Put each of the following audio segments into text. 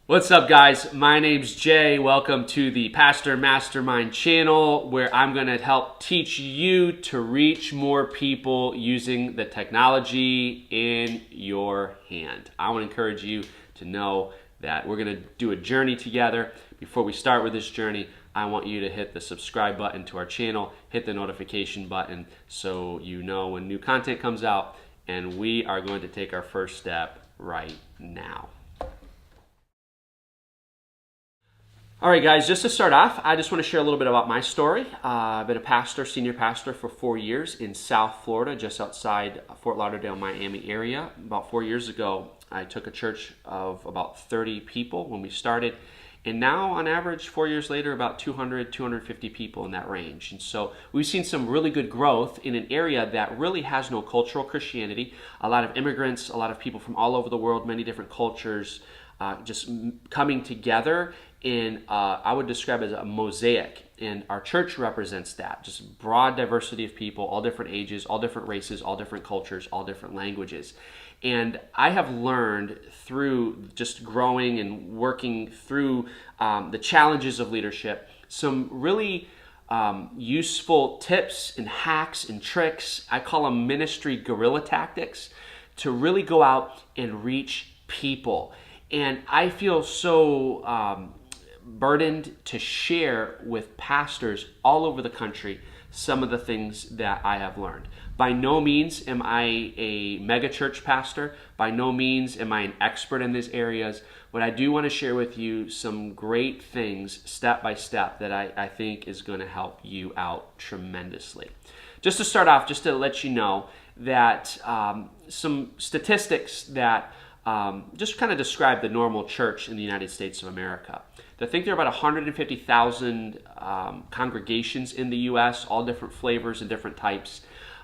What's up, guys? My name's Jay. Welcome to the Pastor Mastermind channel, where I'm going to help teach you to reach more people using the technology in your hand. I want to encourage you to know that we're going to do a journey together. Before we start with this journey, I want you to hit the subscribe button to our channel, hit the notification button so you know when new content comes out, and we are going to take our first step right now. All right, guys, just to start off, I just want to share a little bit about my story. I've been a pastor, senior pastor for 4 years in South Florida, just outside Fort Lauderdale, Miami area. About 4 years ago, I took a church of about 30 people when we started. And now, on average, 4 years later, about 200, 250 people in that range. And so we've seen some really good growth in an area that really has no cultural Christianity. A lot of immigrants, a lot of people from all over the world, many different cultures, just coming together in, I would describe it as a mosaic. And our church represents that, just broad diversity of people, all different ages, all different races, all different cultures, all different languages. And I have learned through just growing and working through the challenges of leadership, some really useful tips and hacks and tricks. I call them ministry guerrilla tactics to really go out and reach people. And I feel so burdened to share with pastors all over the country some of the things that I have learned. By no means am I a mega church pastor. By no means am I an expert in these areas. But I do want to share with you some great things step by step that I think is going to help you out tremendously. Just to start off, just to let you know that some statistics that just kind of describe the normal church in the United States of America. I think there are about 150,000 congregations in the U.S., all different flavors and different types.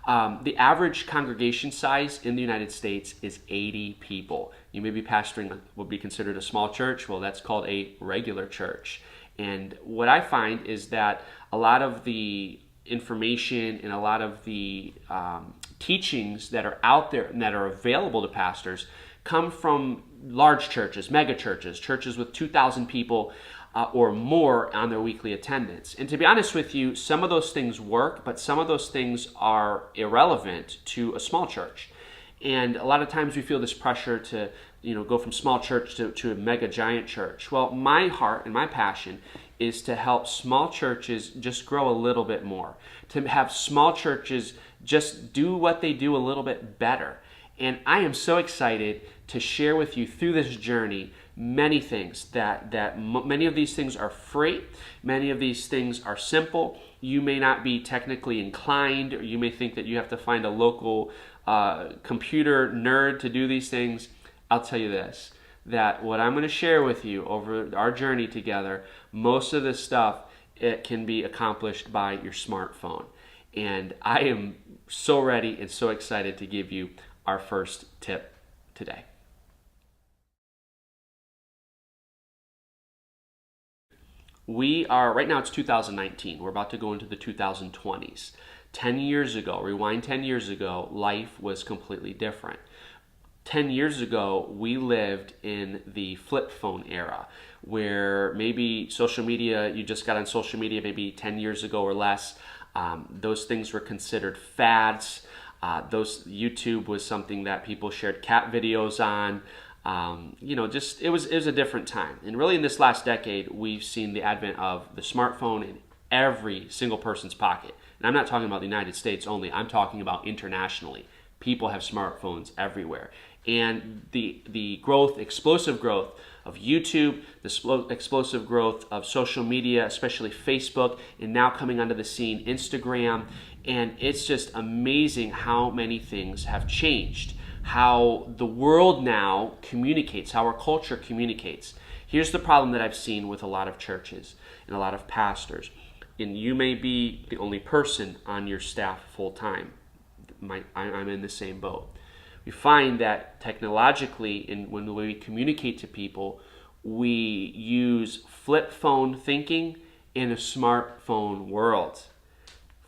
The average congregation size in the United States is 80 people. You may be pastoring what would be considered a small church. Well, that's called a regular church. And what I find is that a lot of the information and a lot of the teachings that are out there and that are available to pastors come from large churches, mega churches, churches with 2,000 people or more on their weekly attendance. And to be honest with you, some of those things work, but some of those things are irrelevant to a small church. And a lot of times we feel this pressure to, go from small church to a mega giant church. Well, my heart and my passion is to help small churches just grow a little bit more, to have small churches just do what they do a little bit better. And I am so excited to share with you through this journey many things that many of these things are free. Many of these things are simple. You may not be technically inclined, or you may think that you have to find a local computer nerd to do these things. I'll tell you this, that what I'm going to share with you over our journey together, most of this stuff, it can be accomplished by your smartphone. And I am so ready and so excited to give you our first tip today. We are, right now it's 2019. We're about to go into the 2020s. 10 years ago, rewind 10 years ago, life was completely different. 10 years ago, we lived in the flip phone era, where maybe social media, you just got on social media maybe 10 years ago or less. Those things were considered fads. YouTube was something that people shared cat videos on. It was a different time. And really in this last decade, we've seen the advent of the smartphone in every single person's pocket. And I'm not talking about the United States only. I'm talking about internationally. People have smartphones everywhere. And the explosive growth of YouTube, the explosive growth of social media, especially Facebook, and now coming onto the scene, Instagram. And it's just amazing how many things have changed, how the world now communicates, how our culture communicates. Here's the problem that I've seen with a lot of churches and a lot of pastors. And you may be the only person on your staff full time. I'm in the same boat. We find that technologically, when we communicate to people, we use flip phone thinking in a smartphone world.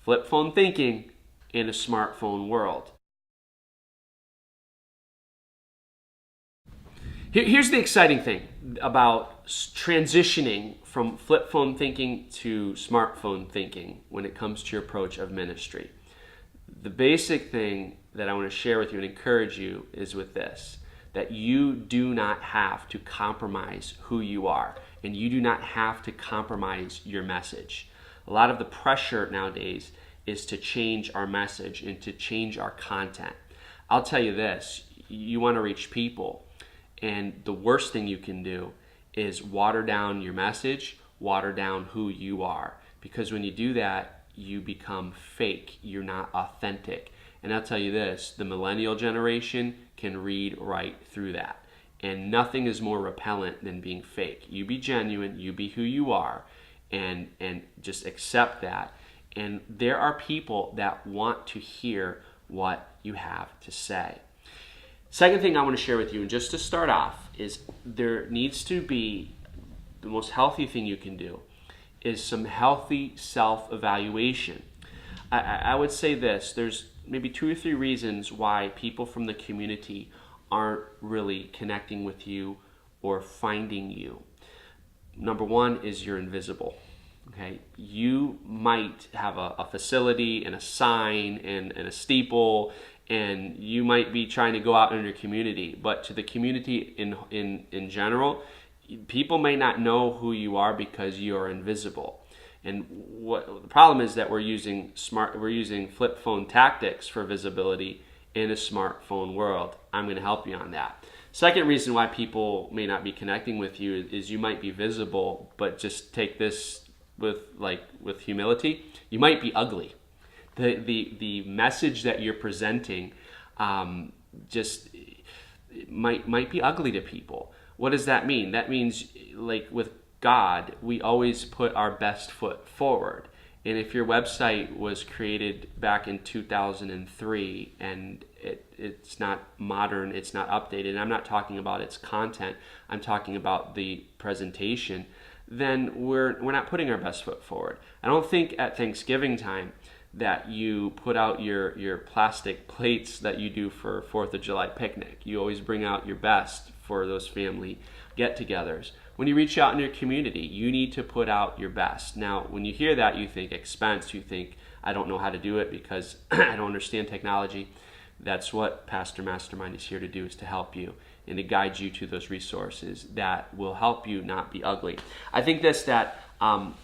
Flip phone thinking in a smartphone world. Here's the exciting thing. about transitioning from flip phone thinking to smartphone thinking when it comes to your approach of ministry. The basic thing that I want to share with you and encourage you is with this, that you do not have to compromise who you are, and you do not have to compromise your message. A lot of the pressure nowadays is to change our message and to change our content. I'll tell you this, you want to reach people, and the worst thing you can do is water down your message, water down who you are. Because when you do that, you become fake. You're not authentic. And I'll tell you this, the millennial generation can read right through that. And nothing is more repellent than being fake. You be genuine, you be who you are, and just accept that. And there are people that want to hear what you have to say. Second thing I want to share with you, and just to start off, is there needs to be, the most healthy thing you can do is some healthy self-evaluation. I would say this, there's maybe 2 or 3 reasons why people from the community aren't really connecting with you or finding you. Number 1 is you're invisible. Okay, you might have a facility and a sign and a steeple, and you might be trying to go out in your community, but to the community in general, people may not know who you are because you are invisible. And what the problem is that we're using flip phone tactics for visibility in a smartphone world. I'm going to help you on that. Second reason why people may not be connecting with you is you might be visible, but just take this with humility. You might be ugly. The message that you're presenting just might be ugly to people. What does that mean? That means, like with God, we always put our best foot forward. And if your website was created back in 2003 and it's not modern, it's not updated, and I'm not talking about its content, I'm talking about the presentation, then we're not putting our best foot forward. I don't think at Thanksgiving time that you put out your plastic plates that you do for 4th of July picnic. You always bring out your best for those family get-togethers. When you reach out in your community, you need to put out your best. Now, when you hear that, you think expense, you think, I don't know how to do it because I don't understand technology. That's what Pastor Mastermind is here to do, is to help you and to guide you to those resources that will help you not be ugly. I think that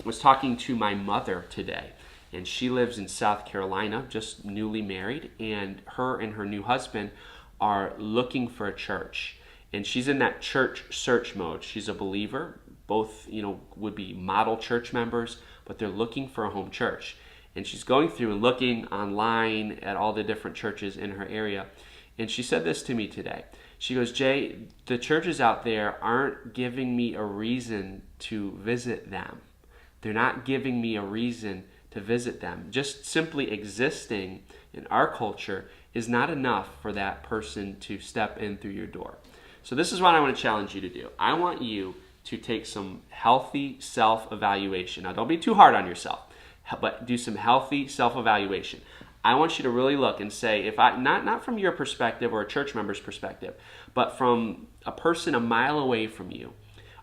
was talking to my mother today, and she lives in South Carolina, just newly married, and her new husband are looking for a church. And she's in that church search mode. She's a believer. Both, would be model church members, but they're looking for a home church. And she's going through and looking online at all the different churches in her area. And she said this to me today. She goes, Jay, the churches out there aren't giving me a reason to visit them. They're not giving me a reason to visit them. Just simply existing in our culture is not enough for that person to step in through your door. So this is what I want to challenge you to do. I want you to take some healthy self-evaluation. Now, don't be too hard on yourself, but do some healthy self-evaluation. I want you to really look and say, if I not from your perspective or a church member's perspective, but from a person a mile away from you,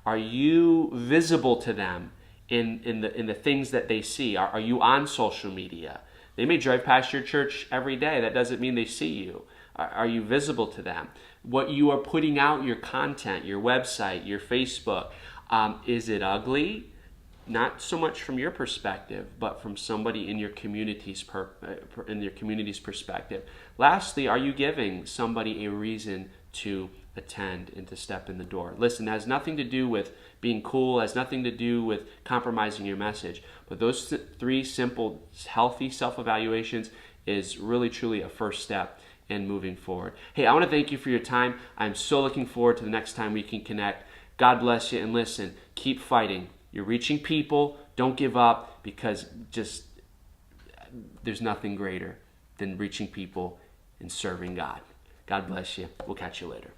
are you visible to them in the things that they see? Are you on social media? They may drive past your church every day. That doesn't mean they see you. Are you visible to them? What you are putting out, your content, your website, your Facebook, is it ugly? Not so much from your perspective, but from somebody in your community's perspective. Lastly, are you giving somebody a reason to attend and to step in the door? Listen, it has nothing to do with being cool, has nothing to do with compromising your message, but those 3 simple, healthy self-evaluations is really, truly a first step in moving forward. Hey, I want to thank you for your time. I'm so looking forward to the next time we can connect. God bless you, and listen, keep fighting. You're reaching people. Don't give up, because there's nothing greater than reaching people and serving God. God bless you. We'll catch you later.